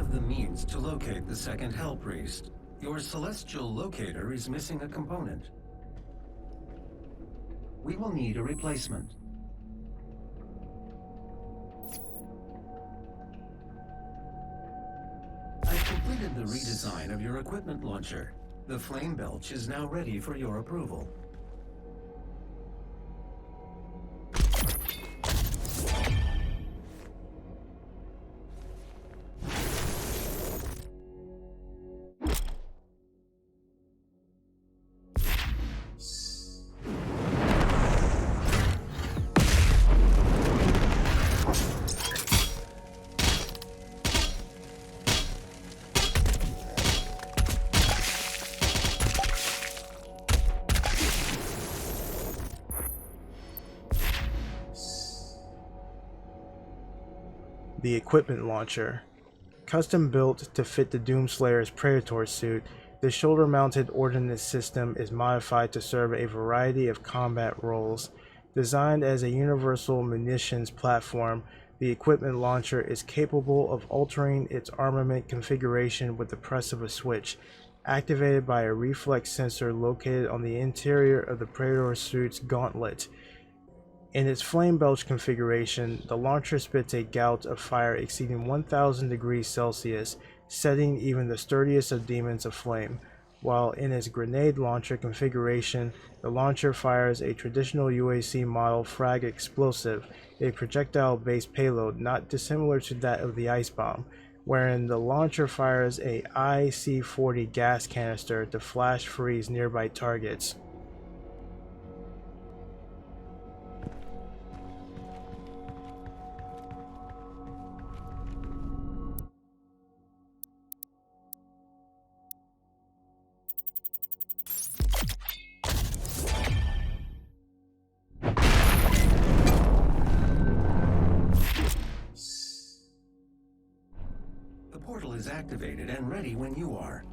have the means to locate the second Hell Priest. Your celestial locator is missing a component. We will need a replacement. I've completed the redesign of your equipment launcher. The flame belch is now ready for your approval. The equipment launcher. Custom built to fit the Doomslayer's Predator suit, the shoulder-mounted ordnance system is modified to serve a variety of combat roles. Designed as a universal munitions platform, the equipment launcher is capable of altering its armament configuration with the press of a switch, activated by a reflex sensor located on the interior of the Predator suit's gauntlet. In its flame belch configuration, the launcher spits a gout of fire exceeding 1000 degrees Celsius, setting even the sturdiest of demons aflame, while in its grenade launcher configuration, the launcher fires a traditional UAC model frag explosive, a projectile-based payload not dissimilar to that of the ice bomb, wherein the launcher fires a IC-40 gas canister to flash freeze nearby targets. The portal is activated and ready when you are.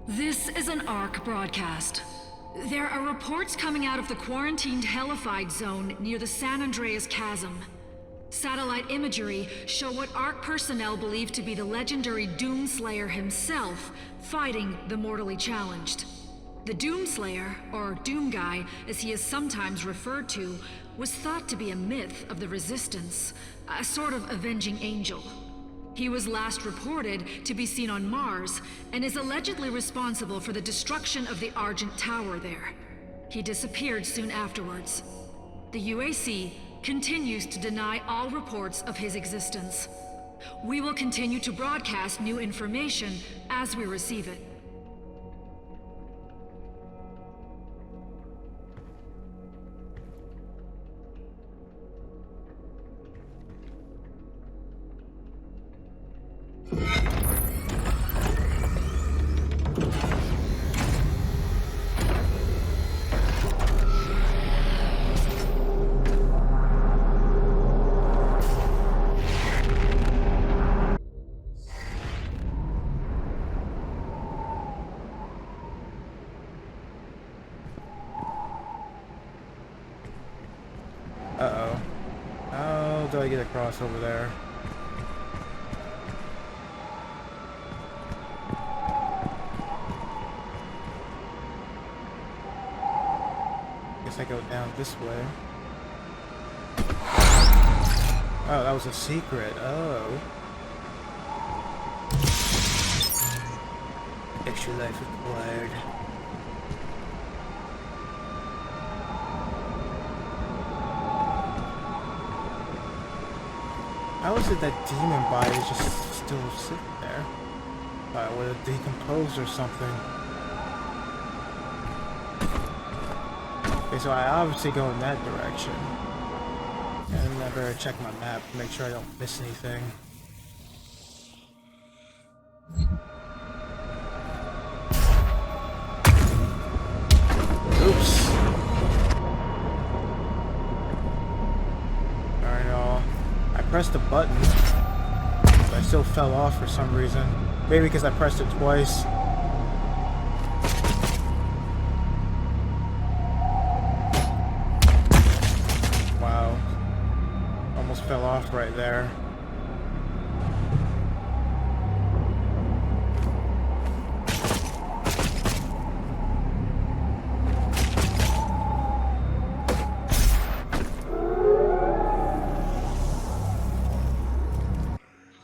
This is an ARC broadcast. There are reports coming out of the quarantined hellified zone near the San Andreas Chasm. Satellite imagery show what ARC personnel believe to be the legendary Doomslayer himself fighting the mortally challenged. The Doomslayer, or Doom Guy as he is sometimes referred to, was thought to be a myth of the Resistance, a sort of avenging angel. He was last reported to be seen on Mars, and is allegedly responsible for the destruction of the Argent Tower there. He disappeared soon afterwards. The UAC continues to deny all reports of his existence. We will continue to broadcast new information as we receive it. Uh-oh. How do I get across over there? Guess I go down this way. Oh, that was a secret. Oh. Extra life required. How is it that demon bodies just still sitting there? Would it decompose or something? Okay, so I obviously go in that direction. And I better check my map to make sure I don't miss anything. Oops. Alright, y'all. I pressed the button, but I still fell off for some reason. Maybe because I pressed it twice. fell off right there.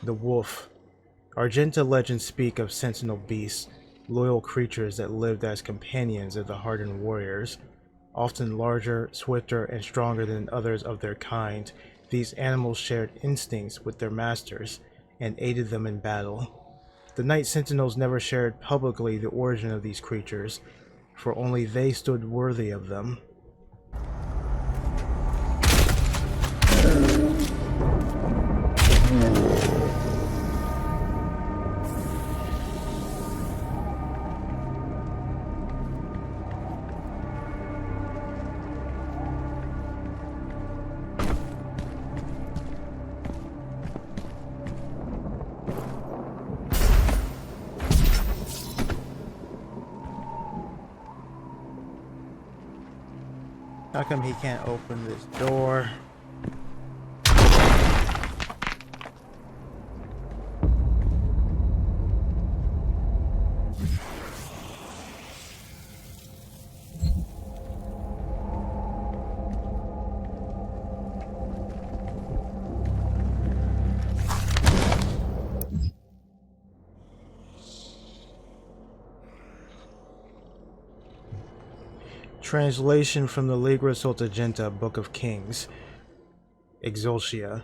The wolf. Argenta legends speak of sentinel beasts, loyal creatures that lived as companions of the hardened warriors. Often larger, swifter, and stronger than others of their kind, these animals shared instincts with their masters and aided them in battle. The Night Sentinels never shared publicly the origin of these creatures, for only they stood worthy of them. How come he can't open this door? Translation from the Ligra Soltagenta, Book of Kings. Exultia.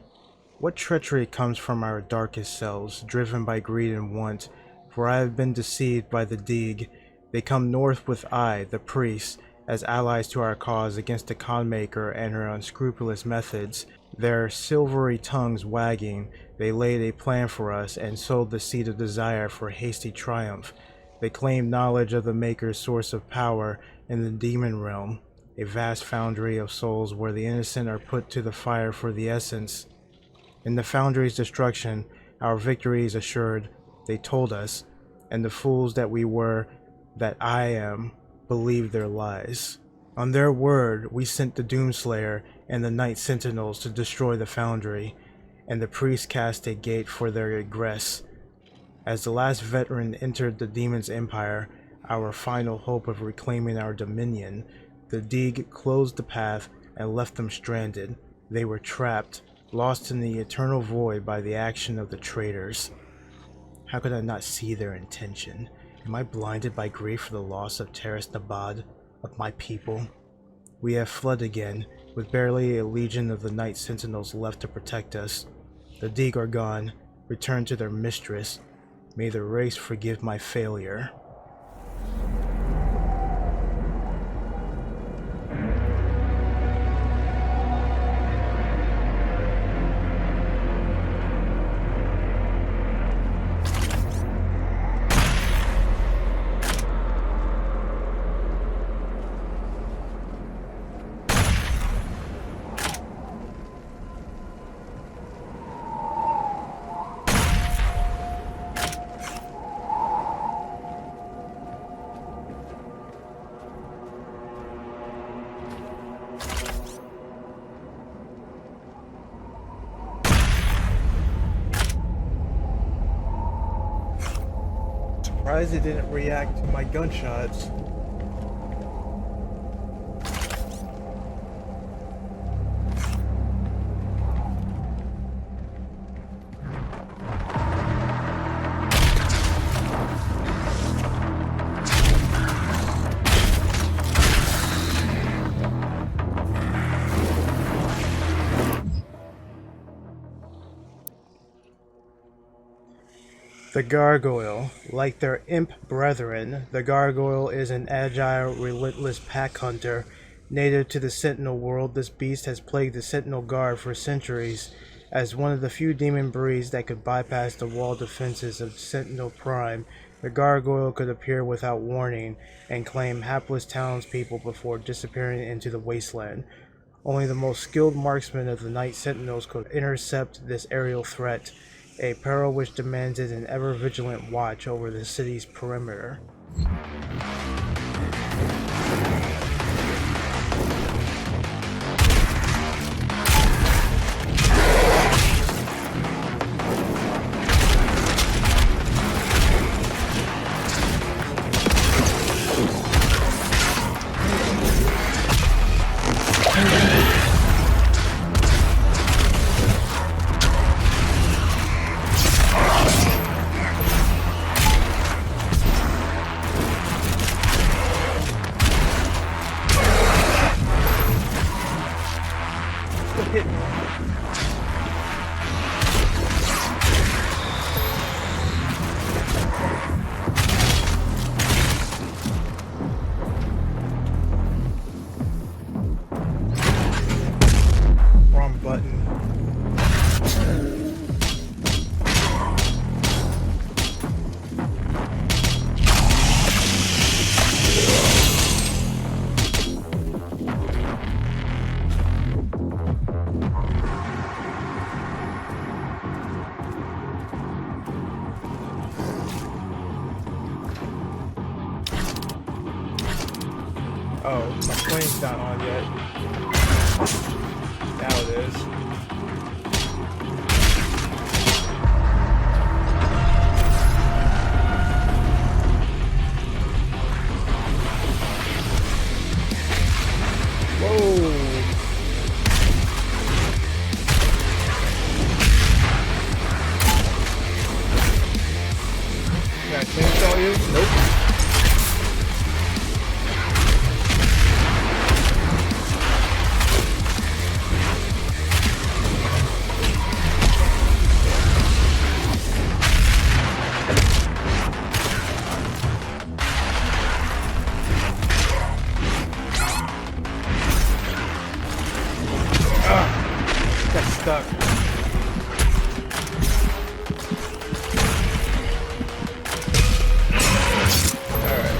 What treachery comes from our darkest selves, driven by greed and want? For I have been deceived by the Deeg. They come north with I, the priest, as allies to our cause against the Conmaker and her unscrupulous methods. Their silvery tongues wagging, they laid a plan for us and sowed the seed of desire for hasty triumph. They claimed knowledge of the Maker's source of power in the demon realm, a vast foundry of souls where the innocent are put to the fire for the essence. In the foundry's destruction, our victory is assured, they told us, and the fools that we were, that I am, believed their lies. On their word, we sent the Doomslayer and the Night Sentinels to destroy the foundry, and the priests cast a gate for their egress. As the last veteran entered the demon's empire, our final hope of reclaiming our dominion, the Deeg closed the path and left them stranded. They were trapped, lost in the eternal void by the action of the traitors. How could I not see their intention? Am I blinded by grief for the loss of Terras Nabad, of my people? We have fled again, with barely a legion of the Night Sentinels left to protect us. The Deeg are gone, returned to their mistress. May the race forgive my failure. Surprised it didn't react to my gunshots. The gargoyle. Like their imp brethren, the gargoyle is an agile, relentless pack hunter. Native to the Sentinel world, this beast has plagued the Sentinel Guard for centuries. As one of the few demon breeds that could bypass the wall defenses of Sentinel Prime, the gargoyle could appear without warning and claim hapless townspeople before disappearing into the wasteland. Only the most skilled marksmen of the Night Sentinels could intercept this aerial threat, a peril which demanded an ever-vigilant watch over the city's perimeter. Wrong button. Oh, my flame's not on yet. Now it is. Whoa! Can I chainsaw you? Nope. Stuck. Alright.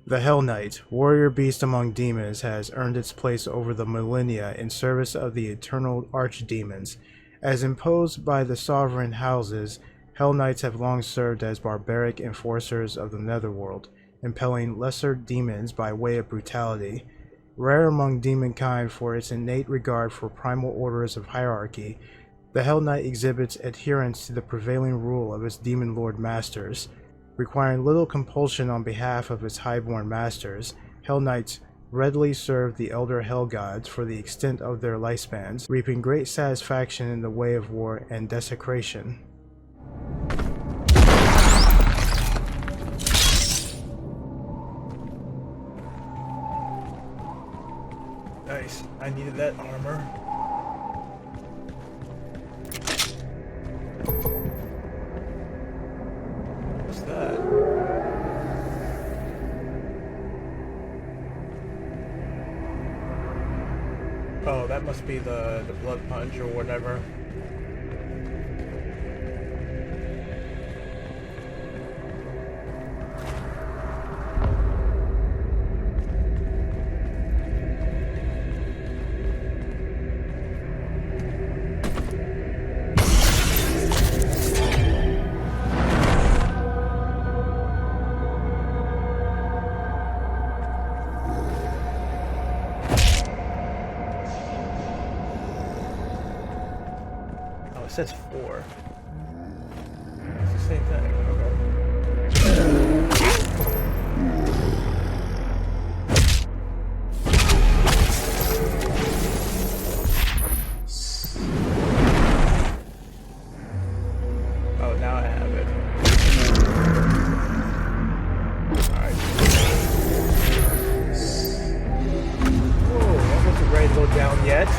The Hell Knight, warrior beast among demons, has earned its place over the millennia in service of the eternal archdemons. As imposed by the sovereign houses, Hell Knights have long served as barbaric enforcers of the netherworld, impelling lesser demons by way of brutality. Rare among demonkind for its innate regard for primal orders of hierarchy, the Hell Knight exhibits adherence to the prevailing rule of its demon lord masters. Requiring little compulsion on behalf of its highborn masters, Hell Knights readily serve the elder Hell Gods for the extent of their lifespans, reaping great satisfaction in the way of war and desecration. Nice. I needed that armor. What's that? Oh, that must be the blood punch or whatever. It says 4. It's the same thing. Oh, now I have it. Alright. Whoa, I wasn't ready to go down yet.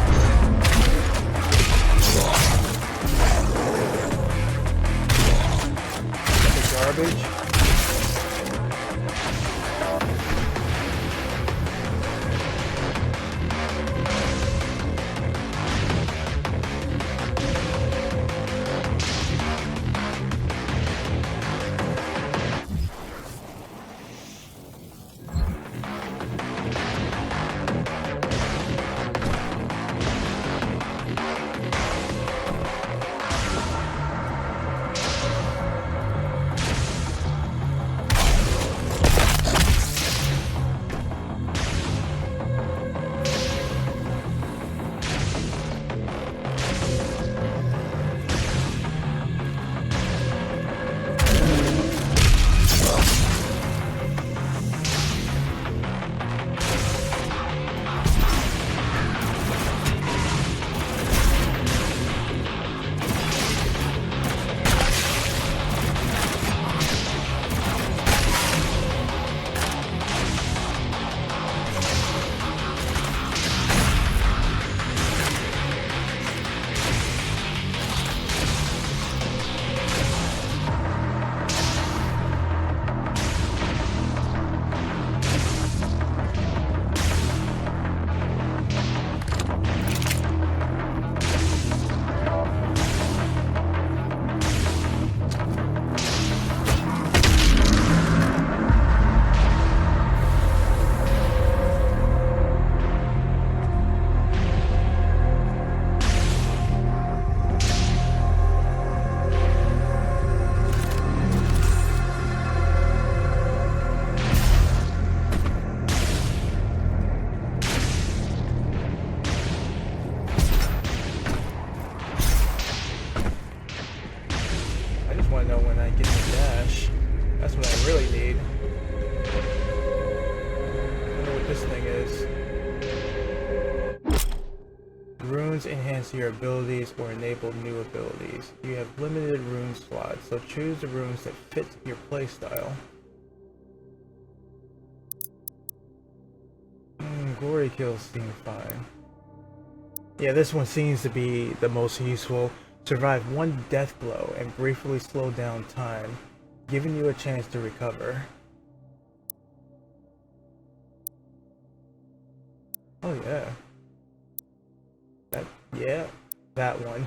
runes enhance your abilities or enable new abilities. You have limited rune slots, so choose the runes that fit your playstyle. Glory kills seem fine. Yeah, this one seems to be the most useful. Survive one death blow and briefly slow down time, giving you a chance to recover. Oh yeah. That one.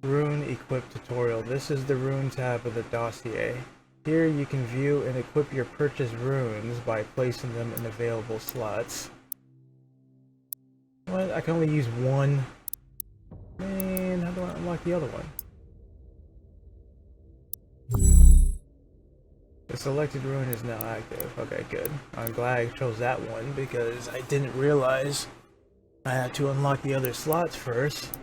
Rune Equip Tutorial. This is the Rune tab of the dossier. Here you can view and equip your purchased runes by placing them in available slots. What? I can only use one? Man, how do I unlock the other one? The selected rune is now active. Okay, good. I'm glad I chose that one because I didn't realize I had to unlock the other slots first.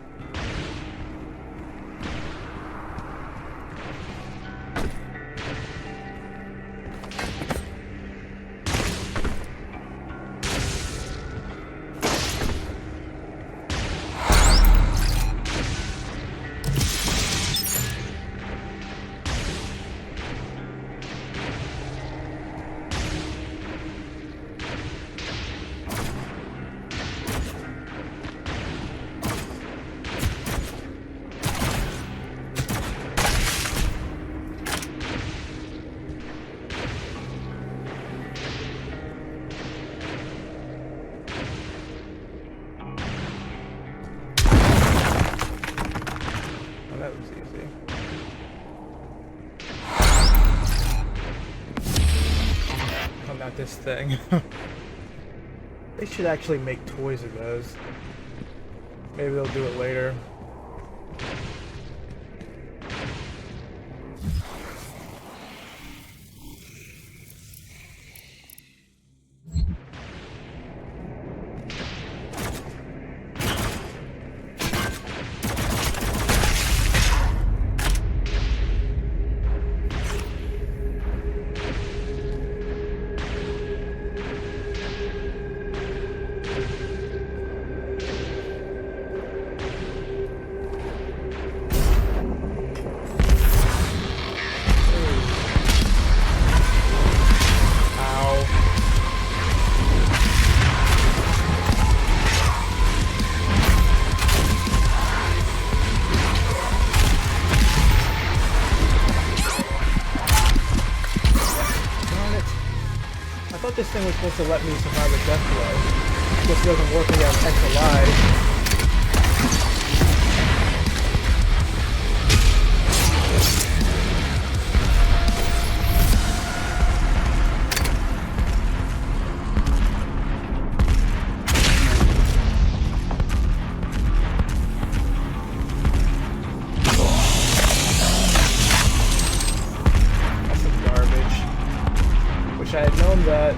This thing. They should actually make toys of those. Maybe they'll do it later. This thing was supposed to let me survive a death blow. This doesn't work when you have extra lives. That's some garbage. Wish I had known that.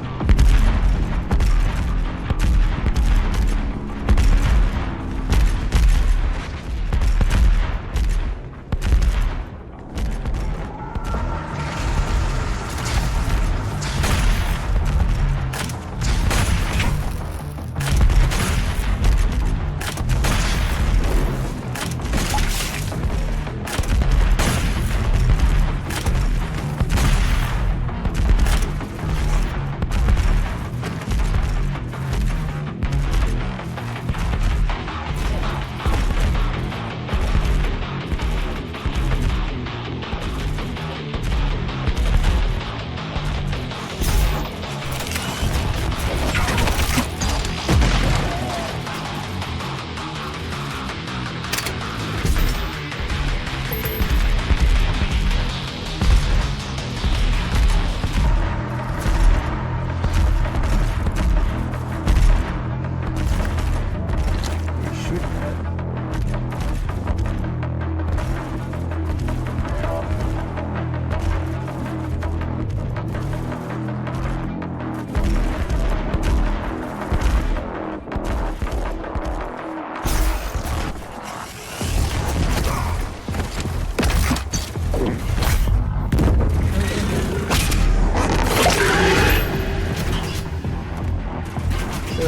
Ew.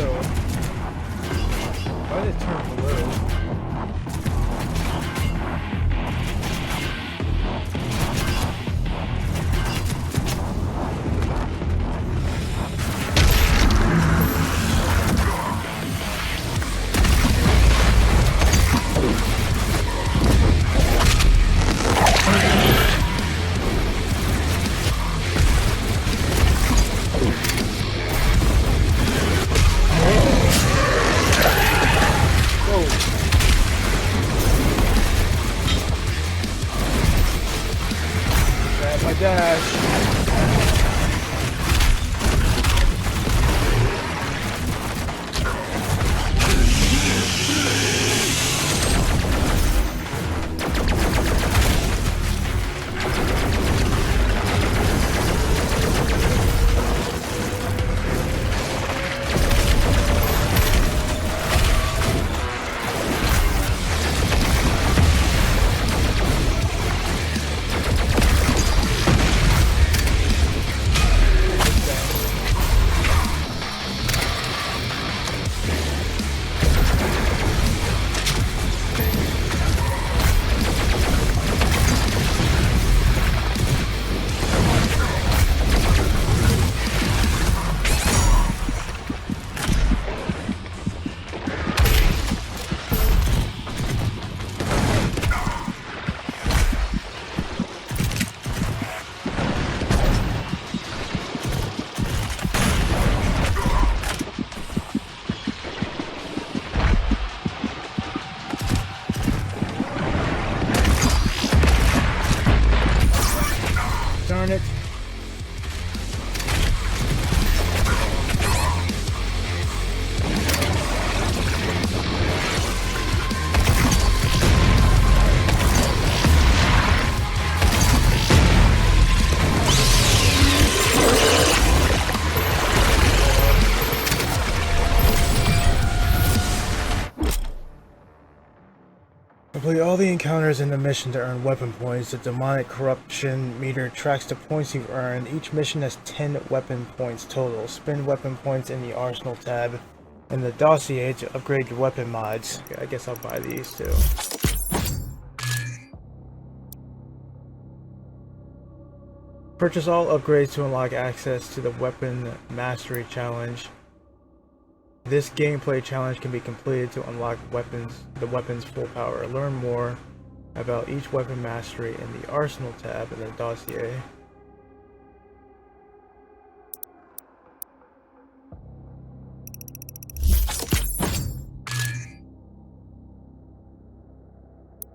Why did it turn blue? Darn it. Complete all the encounters in the mission to earn weapon points. The demonic corruption meter tracks the points you've earned. Each mission has 10 weapon points total. Spend weapon points in the arsenal tab in the dossier to upgrade your weapon mods. Okay, I guess I'll buy these too. Purchase all upgrades to unlock access to the weapon mastery challenge. This gameplay challenge can be completed to unlock the weapon's full power. Learn more about each weapon mastery in the Arsenal tab in the dossier.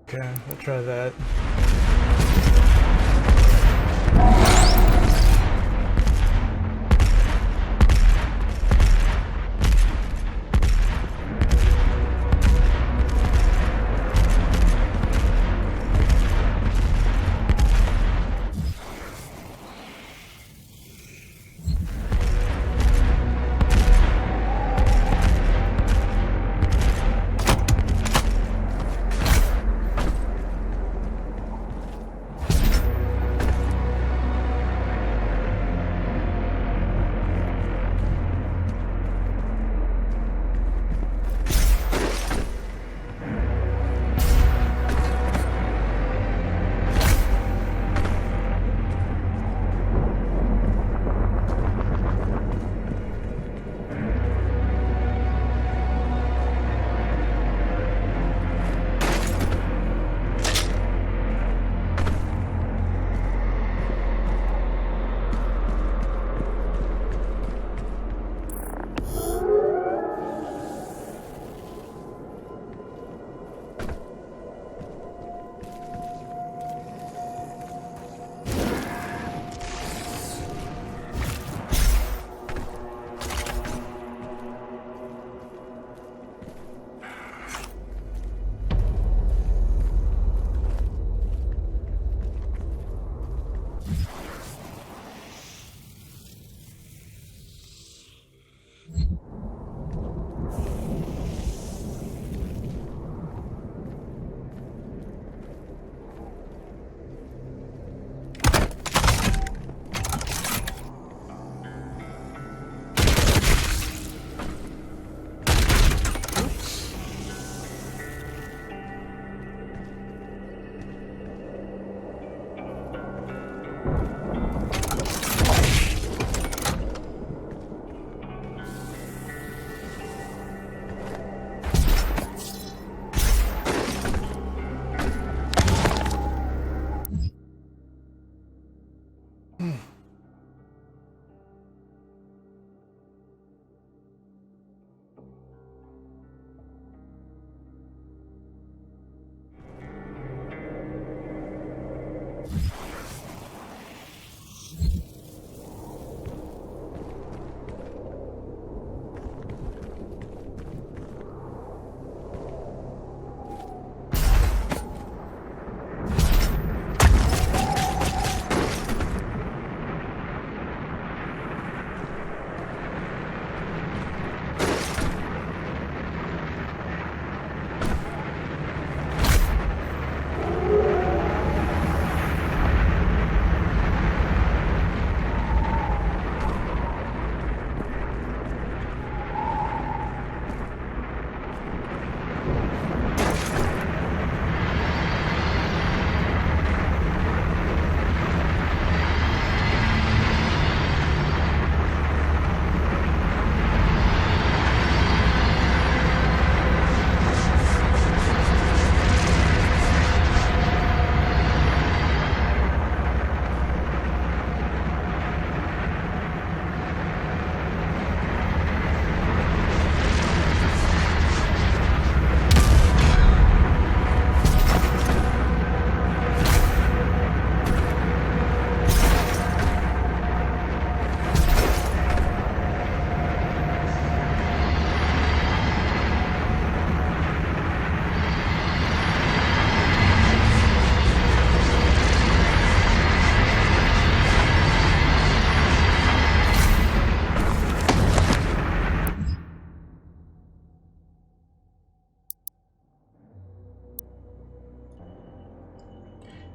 Okay, we'll try that.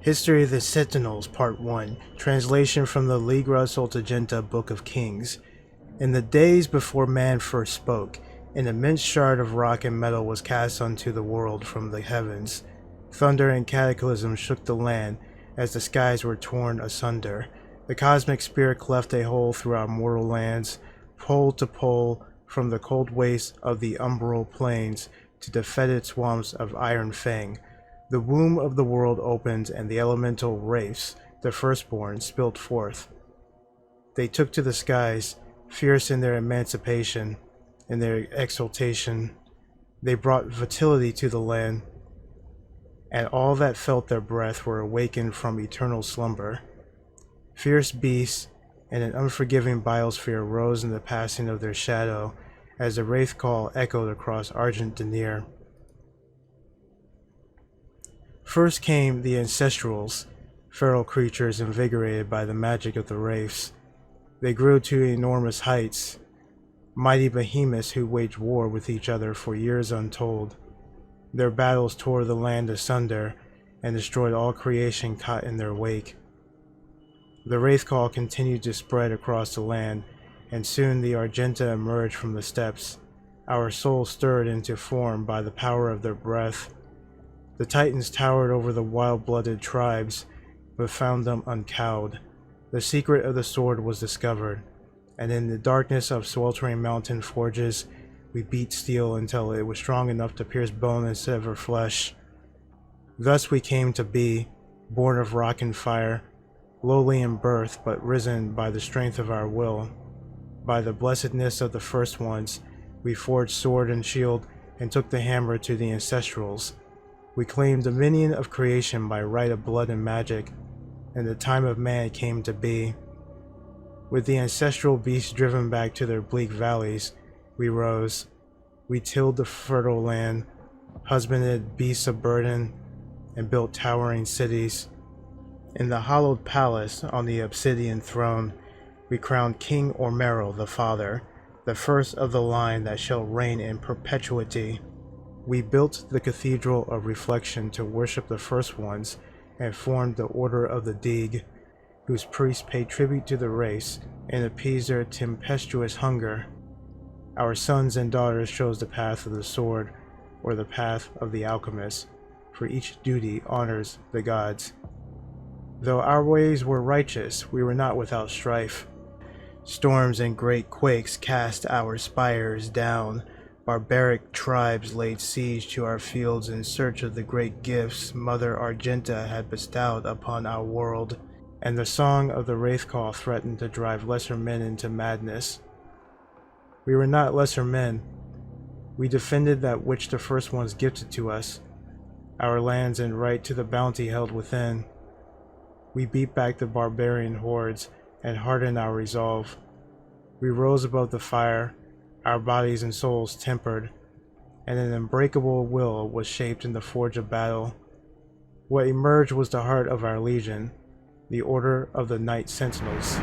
History of the Sentinels, Part 1. Translation from the Ligra Soltagenta Book of Kings. In the days before man first spoke, an immense shard of rock and metal was cast unto the world from the heavens. Thunder and cataclysm shook the land as the skies were torn asunder. The cosmic spirit cleft a hole through our mortal lands, pole to pole, from the cold wastes of the umbral plains to the fetid swamps of Iron Fang. The womb of the world opened, and the elemental wraiths, the firstborn, spilled forth. They took to the skies, fierce in their emancipation, in their exultation. They brought vitality to the land, and all that felt their breath were awakened from eternal slumber. Fierce beasts and an unforgiving biosphere rose in the passing of their shadow as the wraith call echoed across Argent Denier. First came the Ancestrals, feral creatures invigorated by the magic of the wraiths. They grew to enormous heights, mighty behemoths who waged war with each other for years untold. Their battles tore the land asunder and destroyed all creation caught in their wake. The wraith call continued to spread across the land, and soon the Argenta emerged from the steppes, our souls stirred into form by the power of their breath. The Titans towered over the wild-blooded tribes, but found them uncowed. The secret of the sword was discovered, and in the darkness of sweltering mountain forges, we beat steel until it was strong enough to pierce bone and sever flesh. Thus we came to be, born of rock and fire, lowly in birth, but risen by the strength of our will. By the blessedness of the first ones, we forged sword and shield and took the hammer to the Ancestrals. We claimed dominion of creation by right of blood and magic, and the time of man came to be. With the ancestral beasts driven back to their bleak valleys, we rose. We tilled the fertile land, husbanded beasts of burden, and built towering cities. In the hallowed palace on the obsidian throne, we crowned King Ormero the Father, the first of the line that shall reign in perpetuity. We built the Cathedral of Reflection to worship the first ones, and formed the Order of the Deeg, whose priests pay tribute to the race and appease their tempestuous hunger. Our sons and daughters chose the path of the sword, or the path of the alchemist, for each duty honors the gods. Though our ways were righteous, we were not without strife. Storms and great quakes cast our spires down. Barbaric tribes laid siege to our fields in search of the great gifts Mother Argenta had bestowed upon our world, and the song of the wraith call threatened to drive lesser men into madness. We were not lesser men. We defended that which the first ones gifted to us, our lands and right to the bounty held within. We beat back the barbarian hordes and hardened our resolve. We rose above the fire, our bodies and souls tempered, and an unbreakable will was shaped in the forge of battle. What emerged was the heart of our legion, the Order of the Night Sentinels.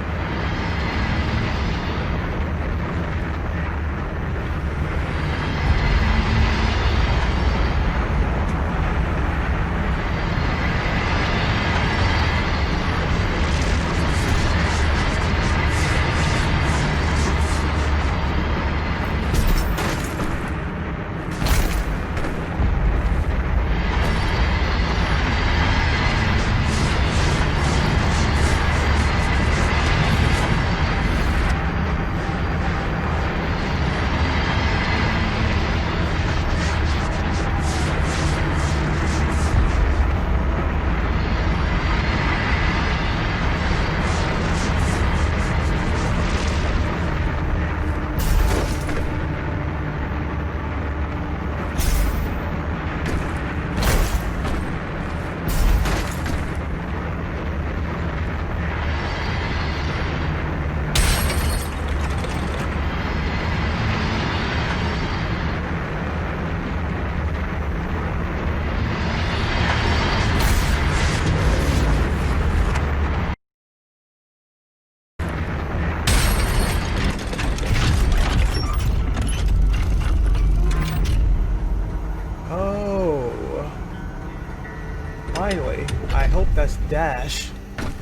hope that's dash.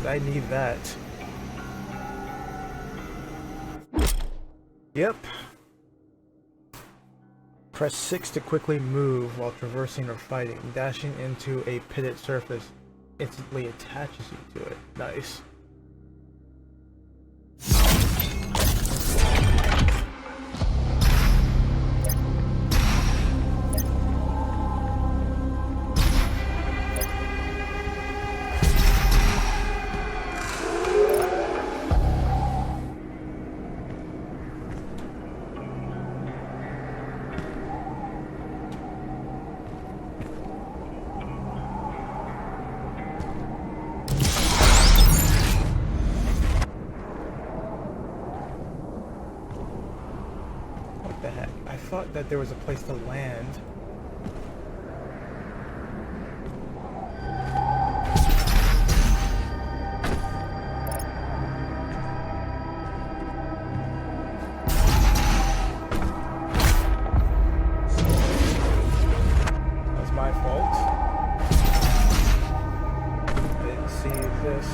I need that. Yep. Press 6 to quickly move while traversing or fighting. Dashing into a pitted surface instantly attaches you to it. Nice. The heck? I thought that there was a place to land. That's my fault. I didn't see this.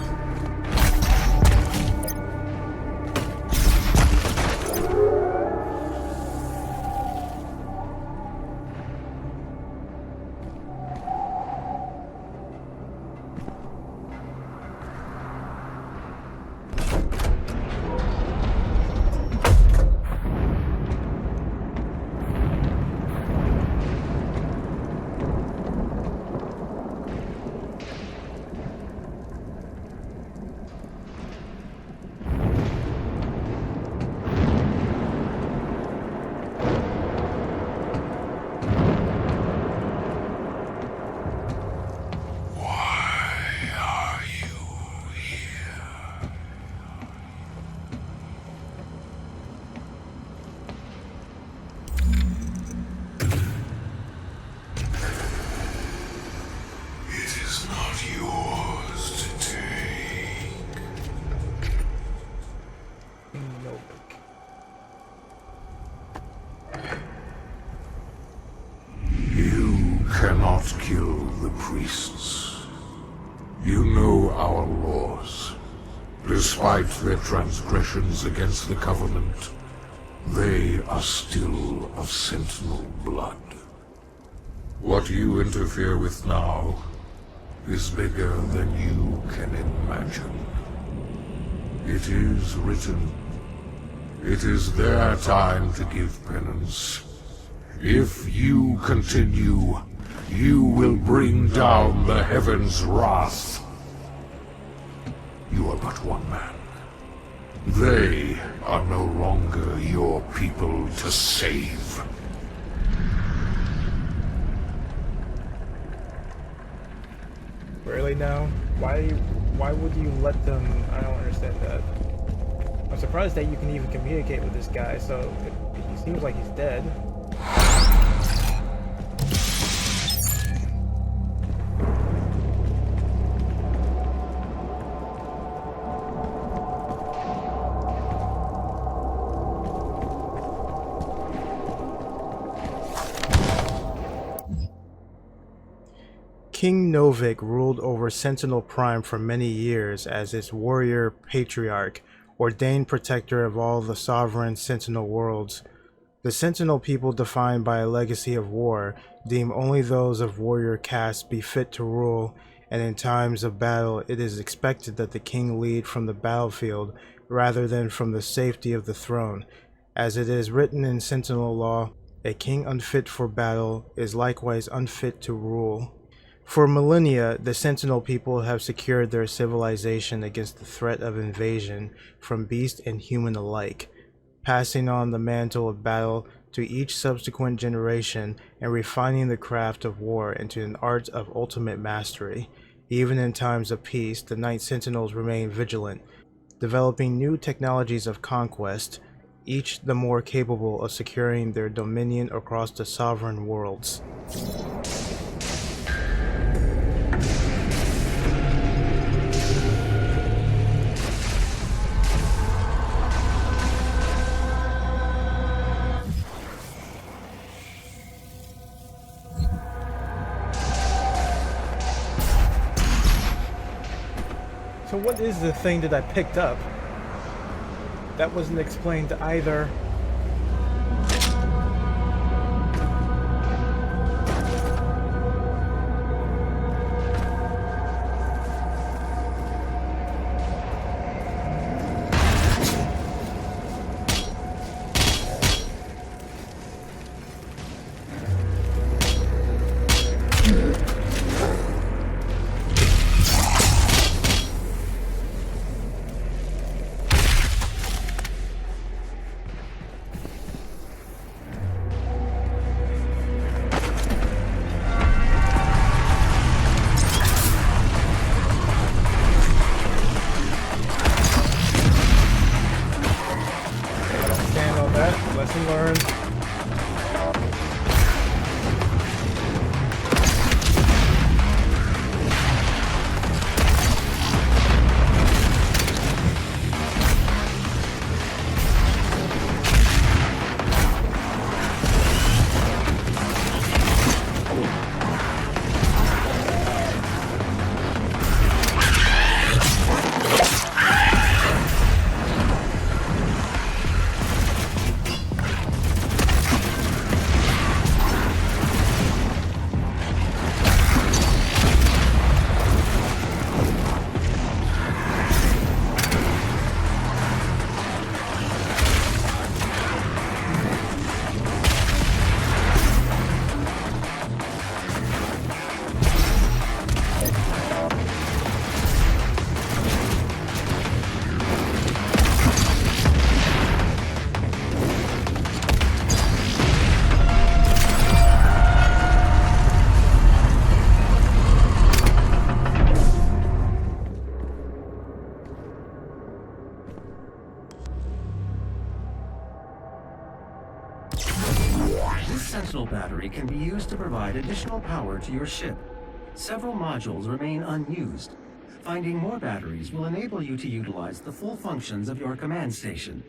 Cannot kill the priests. You know our laws. Despite their transgressions against the Covenant, they are still of Sentinel blood. What you interfere with now is bigger than you can imagine. It is written. It is their time to give penance. If you continue, you will bring down the heavens' wrath. You are but one man. They are no longer your people to save. Really now? Why would you let them? I don't understand that. I'm surprised that you can even communicate with this guy, so he seems like he's dead. King Novik ruled over Sentinel Prime for many years as its warrior patriarch, ordained protector of all the sovereign Sentinel worlds. The Sentinel people, defined by a legacy of war, deem only those of warrior caste be fit to rule, and in times of battle it is expected that the king lead from the battlefield rather than from the safety of the throne. As it is written in Sentinel law, a king unfit for battle is likewise unfit to rule. For millennia, the Sentinel people have secured their civilization against the threat of invasion from beast and human alike, passing on the mantle of battle to each subsequent generation and refining the craft of war into an art of ultimate mastery. Even in times of peace, the Night Sentinels remain vigilant, developing new technologies of conquest, each the more capable of securing their dominion across the sovereign worlds. So what is the thing that I picked up? That wasn't explained either. Lesson learned. This Sentinel battery can be used to provide additional power to your ship. Several modules remain unused. Finding more batteries will enable you to utilize the full functions of your command station.